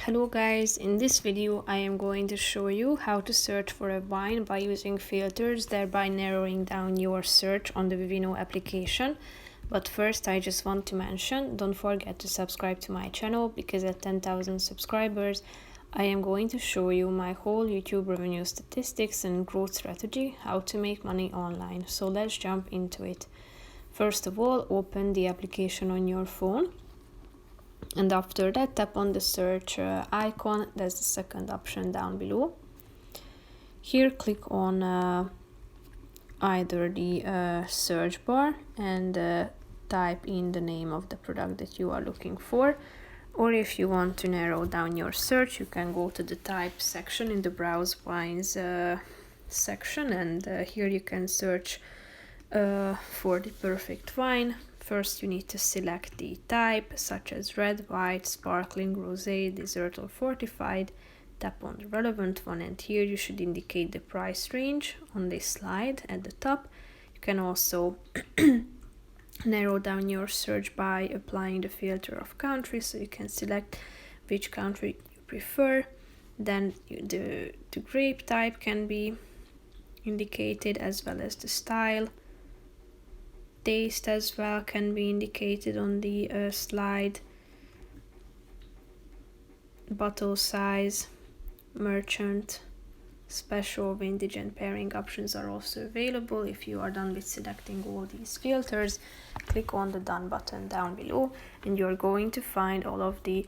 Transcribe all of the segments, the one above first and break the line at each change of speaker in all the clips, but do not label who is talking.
Hello guys, in this video I am going to show you how to search for a wine by using filters, thereby narrowing down your search on the Vivino application. But first I just want to mention, don't forget to subscribe to my channel, because at 10,000 subscribers I am going to show you my whole YouTube revenue statistics and growth strategy, how to make money online. So let's jump into it. First of all, open the application on your phone. And after that, tap on the search icon. That's the second option down below. Here, click on either the search bar and type in the name of the product that you are looking for. Or if you want to narrow down your search, you can go to the type section in the browse wines section, and here you can search for the perfect wine. First, you need to select the type, such as red, white, sparkling, rosé, dessert, or fortified. Tap on the relevant one, and here you should indicate the price range on this slide at the top. You can also narrow down your search by applying the filter of country, so you can select which country you prefer. Then the grape type can be indicated, as well as the style. Taste as well can be indicated on the slide. Bottle size, merchant, special, vintage, and pairing options are also available. If you are done with selecting all these filters, click on the done button down below, and you're going to find all of the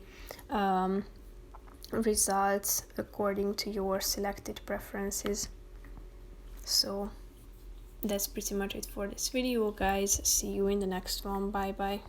results according to your selected preferences. So that's pretty much it for this video, guys. See you in the next one. Bye bye.